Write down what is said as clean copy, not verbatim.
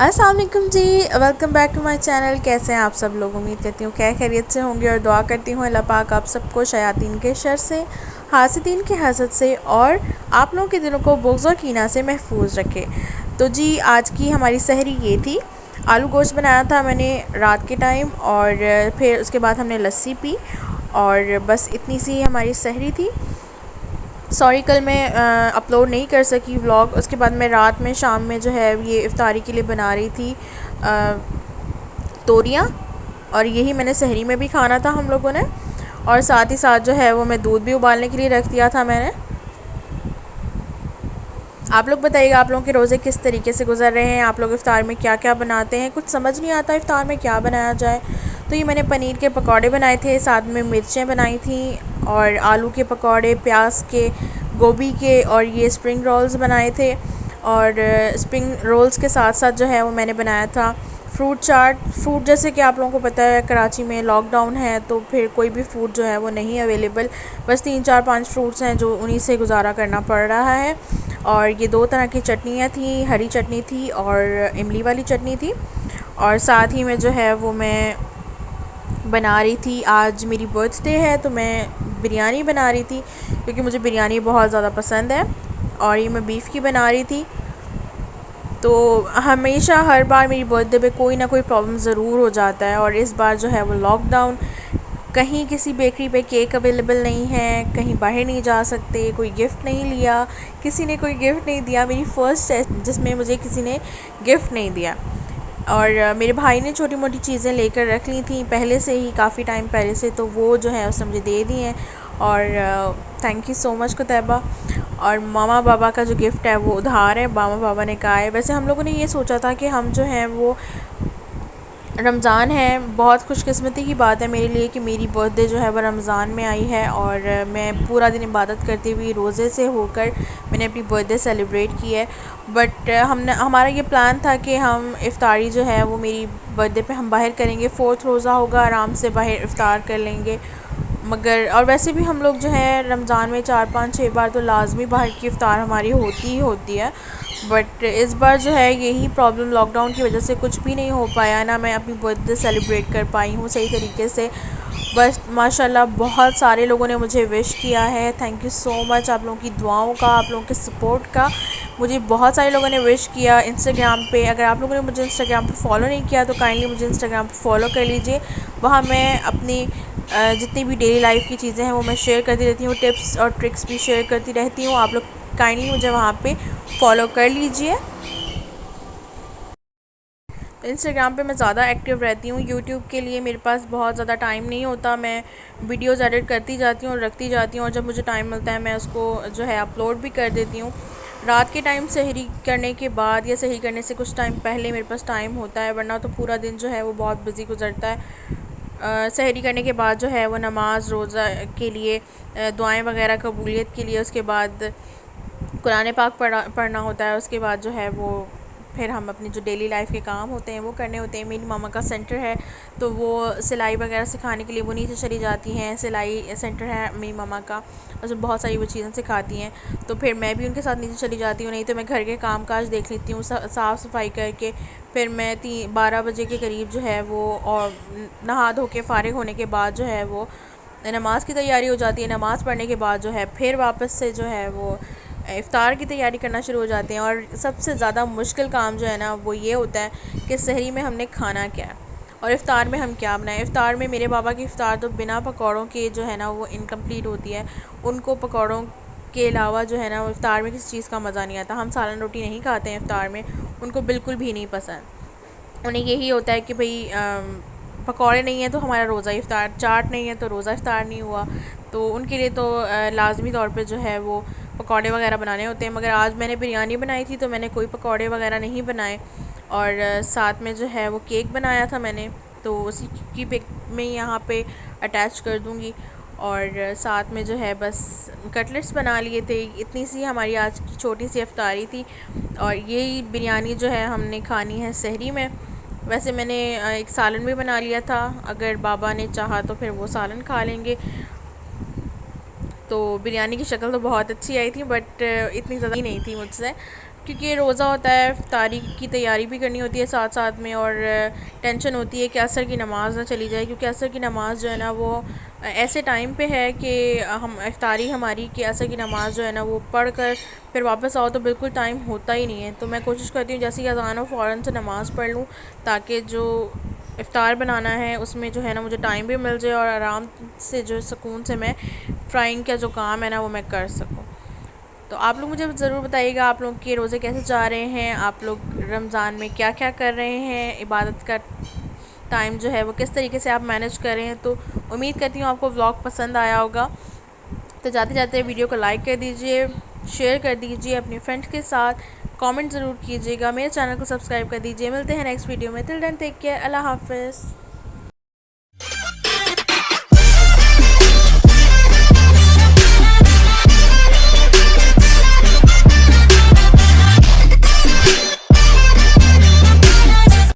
अस्सलाम वालेकुम जी। Welcome back to my channel. कैसे हैं आप सब लोग? उम्मीद करती हूँ क्या खैरियत से होंगे और दुआ करती हूँ अल्लाह पाक आप सबको शयातीन के शर से, हासिदीन के हसद से और आप लोगों के दिलों को बुग़्ज़ और कीना से महफूज रखे। तो जी आज की हमारी सहरी ये थी। आलू गोश्त बनाया था मैंने रात के टाइम और फिर उसके बाद हमने लस्सी पी और बस इतनी सी हमारी सहरी थी। सॉरी कल मैं अपलोड नहीं कर सकी व्लॉग। उसके बाद मैं रात में शाम में जो है ये इफ्तारी के लिए बना रही थी तोरियाँ, और यही मैंने सहरी में भी खाना था हम लोगों ने। और साथ ही साथ जो है वो मैं दूध भी उबालने के लिए रख दिया था मैंने। आप लोग बताइएगा आप लोगों के रोज़े किस तरीके से गुजर रहे हैं, आप लोग इफ़्तार में क्या क्या बनाते हैं? कुछ समझ नहीं आता इफ़्तार में क्या बनाया जाए। तो ये मैंने पनीर के पकौड़े बनाए थे, साथ में मिर्चें बनाई थी और आलू के पकौड़े, प्याज के, गोभी के, और ये स्प्रिंग रोल्स बनाए थे। और स्प्रिंग रोल्स के साथ साथ जो है वो मैंने बनाया था फ्रूट चाट। फ्रूट जैसे कि आप लोगों को पता है कराची में लॉकडाउन है तो फिर कोई भी फ्रूट जो है वो नहीं अवेलेबल, बस 3 4 5 फ्रूट्स हैं जो उन्हीं से गुजारा करना पड़ रहा है। और ये 2 तरह की चटनियाँ थी, हरी चटनी थी और इमली वाली चटनी थी। और साथ ही में जो है वो मैं बना रही थी, आज मेरी बर्थडे है तो मैं बिरयानी बना रही थी क्योंकि मुझे बिरयानी बहुत ज़्यादा पसंद है। और ये मैं बीफ़ की बना रही थी। तो हमेशा हर बार मेरी बर्थडे पे कोई ना कोई प्रॉब्लम ज़रूर हो जाता है, और इस बार जो है वो लॉकडाउन, कहीं किसी बेकरी पे केक अवेलेबल नहीं है, कहीं बाहर नहीं जा सकते, कोई गिफ्ट नहीं लिया, किसी ने कोई गिफ्ट नहीं दिया। मेरी फ़र्स्ट है जिसमें मुझे किसी ने गिफ्ट नहीं दिया। और मेरे भाई ने छोटी मोटी चीज़ें लेकर रख ली थी पहले से ही, काफ़ी टाइम पहले से, तो वो जो है उसने मुझे दे दी हैं। और थैंक यू सो मच कुतैबा। और मामा बाबा का जो गिफ्ट है वो उधार है, मामा बाबा ने कहा है। वैसे हम लोगों ने ये सोचा था कि हम जो हैं वो रमज़ान है, बहुत खुशकिस्मती की बात है मेरे लिए कि मेरी बर्थडे जो है वो रमज़ान में आई है और मैं पूरा दिन इबादत करती हुई रोज़े से होकर मैंने अपनी बर्थडे सेलिब्रेट की है। बट हमारा ये प्लान था कि हम इफ़्तारी जो है वो मेरी बर्थडे पे हम बाहर करेंगे, 4th रोज़ा होगा, आराम से बाहर इफ़्तार कर लेंगे। मगर और वैसे भी हम लोग जो है रमज़ान में 4 5 6 बार तो लाजमी बाहर की इफ़्तार हमारी होती ही होती है। बट इस बार जो है यही प्रॉब्लम, लॉकडाउन की वजह से कुछ भी नहीं हो पाया, ना मैं अपनी बर्थडे सेलिब्रेट कर पाई हूँ सही तरीके से। बस माशाल्लाह बहुत सारे लोगों ने मुझे विश किया है, थैंक यू सो मच आप लोगों की दुआओं का, आप लोगों के सपोर्ट का। मुझे बहुत सारे लोगों ने विश किया इंस्टाग्राम पे। अगर आप लोगों ने मुझे इंस्टाग्राम पे फॉलो नहीं किया तो काइंडली मुझे इंस्टाग्राम पे फॉलो कर लीजिए। वहाँ मैं अपनी जितनी भी डेली लाइफ की चीज़ें हैं वो मैं शेयर करती रहती हूँ, टिप्स और ट्रिक्स भी शेयर करती रहती हूँ। आप लोग काइंडली मुझे वहाँ पे फॉलो कर लीजिए। इंस्टाग्राम पे मैं ज़्यादा एक्टिव रहती हूँ, यूट्यूब के लिए मेरे पास बहुत ज़्यादा टाइम नहीं होता। मैं वीडियोज़ एडिट करती जाती हूँ और रखती जाती हूँ, और जब मुझे टाइम मिलता है मैं उसको जो है अपलोड भी कर देती हूँ। रात के टाइम सहरी करने के बाद या सहरी करने से कुछ टाइम पहले मेरे पास टाइम होता है, वरना तो पूरा दिन जो है वो बहुत बिज़ी गुजरता है। सहरी करने के बाद जो है वो नमाज रोज़ा के लिए, दुआएं वगैरह कबूलियत के लिए, उसके बाद कुरान पाक पढ़ना होता है। उसके बाद जो है वो फिर हम अपनी जो डेली लाइफ के काम होते हैं वो करने होते हैं। मेरी मामा का सेंटर है तो वो सिलाई वगैरह सिखाने के लिए वो नीचे चली जाती हैं। सिलाई सेंटर है मेरी मामा का, उसमें बहुत सारी वो चीज़ें सिखाती हैं, तो फिर मैं भी उनके साथ नीचे चली जाती हूँ। नहीं तो मैं घर के काम काज देख लेती हूँ, साफ़ सफाई करके फिर मैं 12 बजे के करीब जो है वो, और नहा धो के फ़ारिग होने के बाद जो है वो नमाज़ की तैयारी हो जाती है। नमाज़ पढ़ने के बाद जो है फिर वापस से जो है वो इफ़्तार की तैयारी करना शुरू हो जाते हैं। और सबसे ज़्यादा मुश्किल काम जो है ना वो ये होता है कि सहरी में हमने खाना क्या है और इफ़्तार में हम क्या बनाएं। इफ़्तार में मेरे बाबा की इफ़्तार तो बिना पकौड़ों के जो है ना वो इनकम्प्लीट होती है। उनको पकौड़ों के अलावा जो है ना वो इफ़्तार में किसी चीज़ का मज़ा नहीं आता। हम सालन रोटी नहीं खाते हैं इफ़्तार में, उनको बिल्कुल भी नहीं पसंद। उन्हें यही होता है कि भाई पकौड़े नहीं हैं तो हमारा रोज़ा इफ़्तार, चाट नहीं है तो रोज़ा इफ़्तार नहीं हुआ। तो उनके लिए तो लाजमी तौर पे जो है वो पकौड़े वगैरह बनाने होते हैं। मगर आज मैंने बिरयानी बनाई थी तो मैंने कोई पकौड़े वगैरह नहीं बनाए। और साथ में जो है वो केक बनाया था मैंने, तो उसी की पिक में यहाँ पे अटैच कर दूँगी। और साथ में जो है बस कटलेट्स बना लिए थे। इतनी सी हमारी आज की छोटी सी इफ्तारी थी। और यही बिरयानी जो है हमने खानी है सहरी में। वैसे मैंने एक सालन भी बना लिया था, अगर बाबा ने चाहा तो फिर वो सालन खा लेंगे। तो बिरयानी की शक्ल तो बहुत अच्छी आई थी बट इतनी ज़्यादा नहीं थी मुझसे। क्योंकि रोज़ा होता है, इफ्तारी की तैयारी भी करनी होती है साथ साथ में, और टेंशन होती है कि असर की नमाज़ ना चली जाए, क्योंकि असर की नमाज़ जो है ना वो ऐसे टाइम पे है कि हम इफ्तारी हमारी कि असर की नमाज़ जो है ना वो पढ़ कर फिर वापस आओ तो बिल्कुल टाइम होता ही नहीं है। तो मैं कोशिश करती हूँ जैसे ही अज़ान हो फ़ौरन से नमाज़ पढ़ लूँ, ताकि जो इफ़्तार बनाना है उसमें जो है ना मुझे टाइम भी मिल जाए और आराम से जो सुकून से मैं फ्राइंग का जो काम है ना वो मैं कर सकूँ। तो आप लोग मुझे ज़रूर बताइएगा आप लोग के रोज़े कैसे जा रहे हैं, आप लोग रमज़ान में क्या क्या कर रहे हैं, इबादत का टाइम जो है वो किस तरीके से आप मैनेज कर रहे हैं। तो उम्मीद करती हूँ आपको व्लॉग पसंद आया होगा। तो जाते जाते वीडियो को लाइक कर दीजिए, शेयर कर दीजिए अपने फ्रेंड्स के साथ, कमेंट ज़रूर कीजिएगा, मेरे चैनल को सब्सक्राइब कर दीजिए। मिलते हैं नेक्स्ट वीडियो में। टिल देन टेक केयर, अल्लाह हाफ़िज़।